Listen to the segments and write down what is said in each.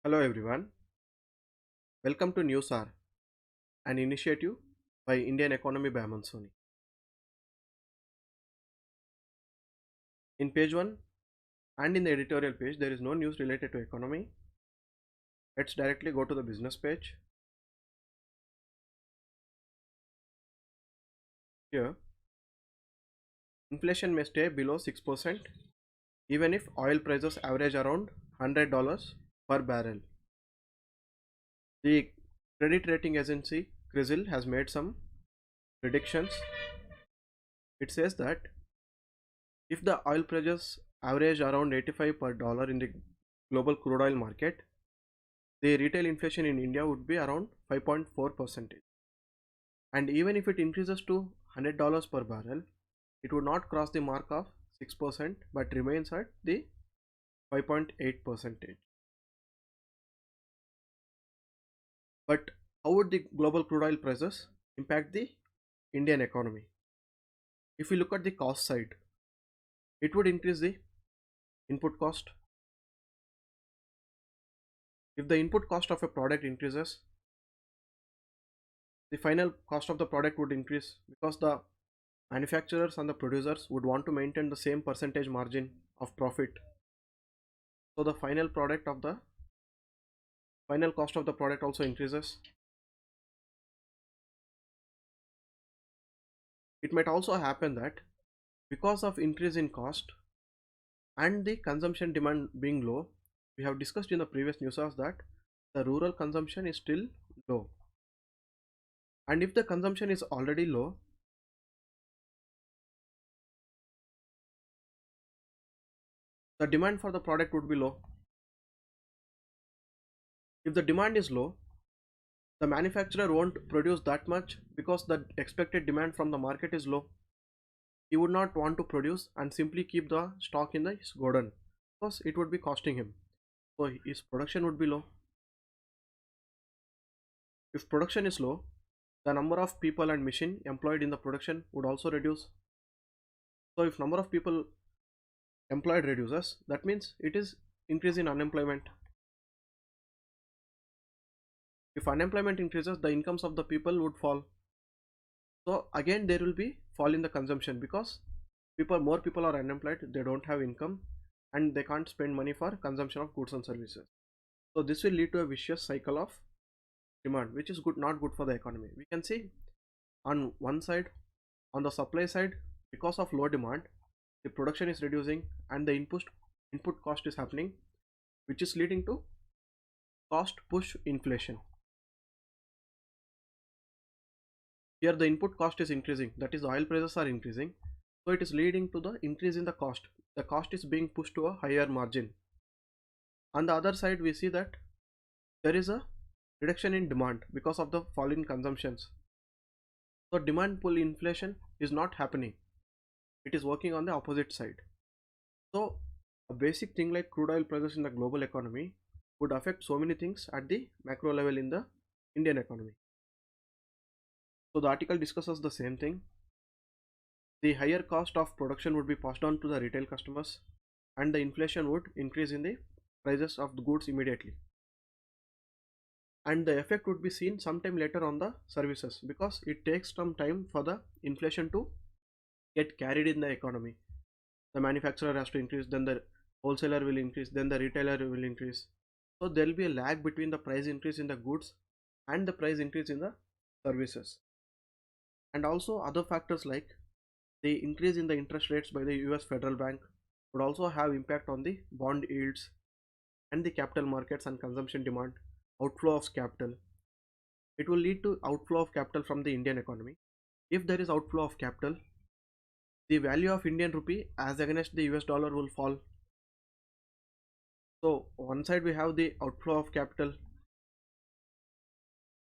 Hello everyone, welcome to News Hour, an initiative by Indian Economy by Aman Soni. In page 1 and in the editorial page, there is no news related to economy. Let's directly go to the business page. Here, inflation may stay below 6% even if oil prices average around $100 per barrel. The credit rating agency CRISIL has made some predictions. It says that if the oil prices average around 85 per dollar in the global crude oil market, the retail inflation in India would be around 5.4%. And even if it increases to $100 per barrel, it would not cross the mark of 6% but remains at the 5.8%. But how would the global crude oil prices impact the Indian economy? If we look at the cost side, it would increase the input cost. If the input cost of a product increases, the final cost of the product would increase because the manufacturers and the producers would want to maintain the same percentage margin of profit. So the final cost of the product also increases. It might also happen that because of increase in cost and the consumption demand being low, we have discussed in the previous news that the rural consumption is still low. And if the consumption is already low, the demand for the product would be low. If the demand is low, the manufacturer won't produce that much because the expected demand from the market is low. He would not want to produce and simply keep the stock in the godown because it would be costing him. So his production would be low. If production is low, the number of people and machine employed in the production would also reduce. So if number of people employed reduces, that means it is increase in unemployment. If unemployment increases, the incomes of the people would fall. So again there will be fall in the consumption because more people are unemployed, they don't have income and they can't spend money for consumption of goods and services. So this will lead to a vicious cycle of demand, which is not good for the economy. We can see on one side, on the supply side, because of low demand, the production is reducing and the input cost is happening, which is leading to cost push inflation. Here the input cost is increasing, that is oil prices are increasing, so it is leading to the increase in the cost. The cost is being pushed to a higher margin. On the other side, we see that there is a reduction in demand because of the fall in consumptions. So demand pull inflation is not happening, it is working on the opposite side. So a basic thing like crude oil prices in the global economy would affect so many things at the macro level in the Indian economy. So the article discusses the same thing. The higher cost of production would be passed on to the retail customers and the inflation would increase in the prices of the goods immediately. And the effect would be seen sometime later on the services because it takes some time for the inflation to get carried in the economy. The manufacturer has to increase, then the wholesaler will increase, then the retailer will increase. So there will be a lag between the price increase in the goods and the price increase in the services. And also other factors like the increase in the interest rates by the US Federal Bank would also have impact on the bond yields and the capital markets and consumption demand, outflow of capital. It will lead to outflow of capital from the Indian economy. If there is outflow of capital, the value of Indian rupee as against the US dollar will fall. So one side we have the outflow of capital,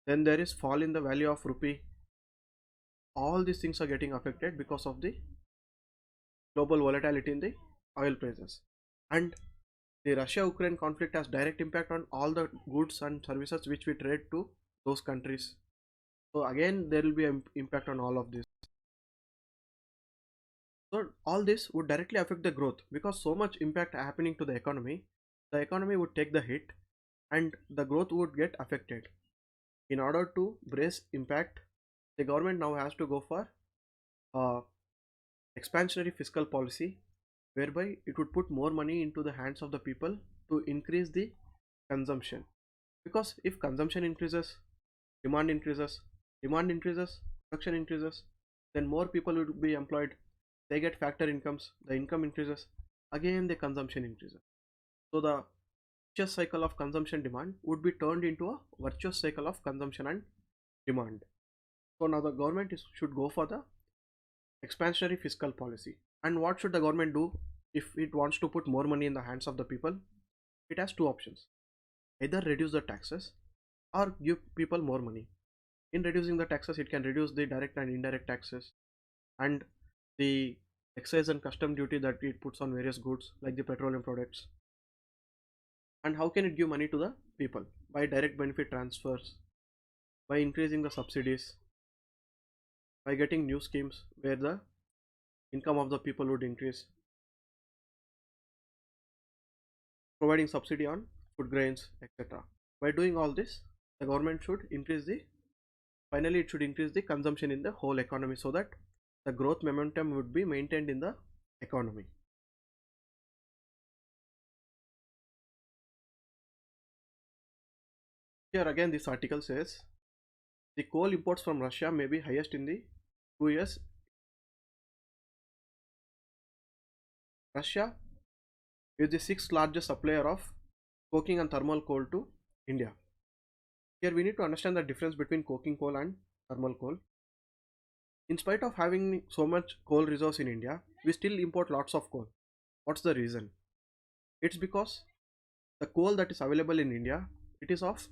then there is fall in the value of rupee. All these things are getting affected because of the global volatility in the oil prices. And the Russia-Ukraine conflict has direct impact on all the goods and services which we trade to those countries. So again there will be an impact on all of this. So all this would directly affect the growth because so much impact happening to the economy would take the hit and the growth would get affected. In order to brace impact, the government now has to go for uh, expansionary fiscal policy, whereby it would put more money into the hands of the people to increase the consumption. Because if consumption increases, demand increases, demand increases, production increases, then more people would be employed. They get factor incomes, the income increases, again the consumption increases. So the vicious cycle of consumption demand would be turned into a virtuous cycle of consumption and demand. So now the government should go for the expansionary fiscal policy. And what should the government do if it wants to put more money in the hands of the people? It has two options: either reduce the taxes or give people more money. In reducing the taxes, it can reduce the direct and indirect taxes and the excise and custom duty that it puts on various goods like the petroleum products. And how can it give money to the people? By direct benefit transfers, by increasing the subsidies, by getting new schemes where the income of the people would increase, providing subsidy on food grains, etc. By doing all this, the government should increase the finally it should increase the consumption in the whole economy so that the growth momentum would be maintained in the economy. Here again this article says the coal imports from Russia may be highest in the 2 years. Russia is the sixth largest supplier of coking and thermal coal to India. Here we need to understand the difference between coking coal and thermal coal. In spite of having so much coal reserves in India, we still import lots of coal. What's the reason? It's because the coal that is available in India, it is of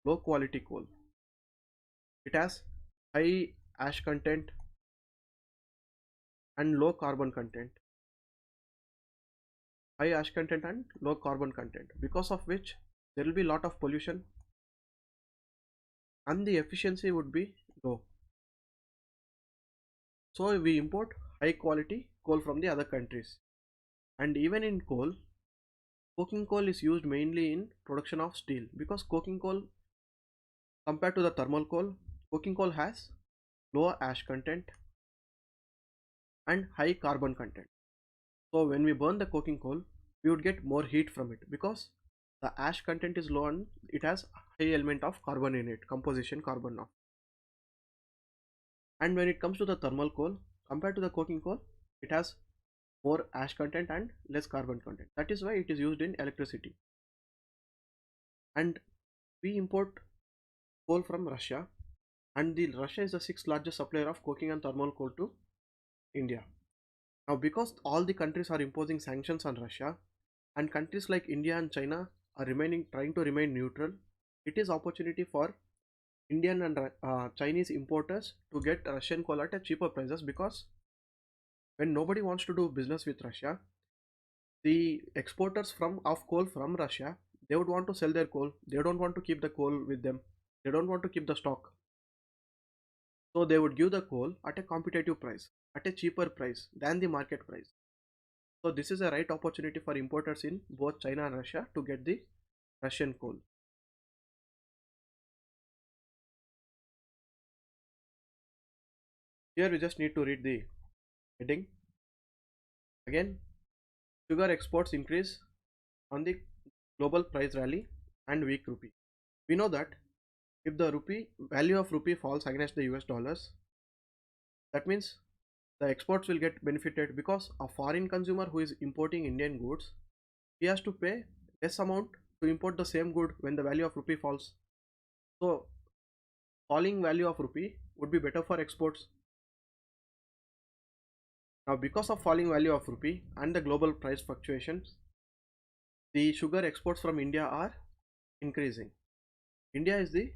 low quality coal. It has high ash content and low carbon content. High ash content and low carbon content, because of which there will be a lot of pollution and the efficiency would be low. So we import high quality coal from the other countries. And even in coal, coking coal is used mainly in production of steel, because coking coal, compared to the thermal coal, coking coal has lower ash content and high carbon content. So when we burn the coking coal, we would get more heat from it because the ash content is low and it has high element of carbon in it, composition carbon now. And when it comes to the thermal coal, compared to the coking coal, it has more ash content and less carbon content. That is why it is used in electricity. And we import coal from Russia, and the Russia is the sixth largest supplier of coking and thermal coal to India. Now, because all the countries are imposing sanctions on Russia, and countries like India and China are trying to remain neutral, it is opportunity for Indian and Chinese importers to get Russian coal at a cheaper prices, because when nobody wants to do business with Russia, the exporters from of coal from Russia, they would want to sell their coal. They don't want to keep the coal with them. They don't want to keep the stock. So they would give the coal at a competitive price, at a cheaper price than the market price. So this is a right opportunity for importers in both China and Russia to get the Russian coal. Here we just need to read the heading. Again, sugar exports increase on the global price rally and weak rupee. We know that if the rupee value of rupee falls against the US dollars, that means the exports will get benefited, because a foreign consumer who is importing Indian goods, he has to pay less amount to import the same good when the value of rupee falls. So falling value of rupee would be better for exports. Now because of falling value of rupee and the global price fluctuations, the sugar exports from India are increasing. India is the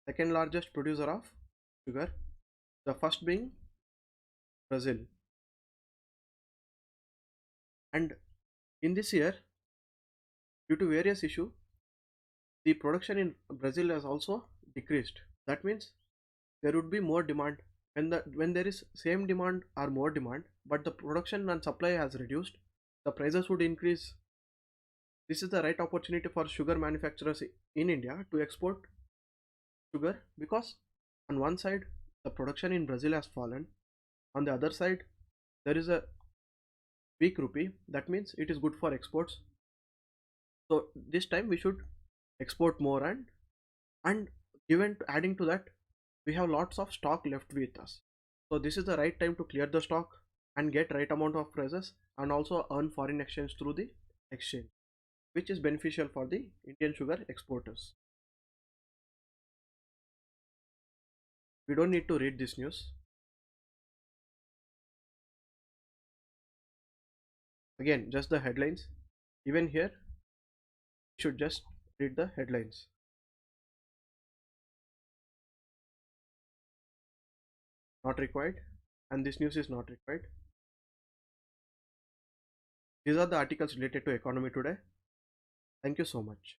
second largest producer of sugar, the first being Brazil. And in this year, due to various issues, the production in Brazil has also decreased. That means there would be more demand. When there is same demand or more demand, but the production and supply has reduced, the prices would increase. This is the right opportunity for sugar manufacturers in India to export sugar, because on one side the production in Brazil has fallen, on the other side there is a weak rupee, that means it is good for exports. So this time we should export more, and even adding to that, we have lots of stock left with us. So this is the right time to clear the stock and get right amount of prices, and also earn foreign exchange through the exchange, which is beneficial for the Indian sugar exporters. We don't need to read this news. Again, just the headlines. Even here, you should just read the headlines. Not required, and this news is not required. These are the articles related to economy today. Thank you so much.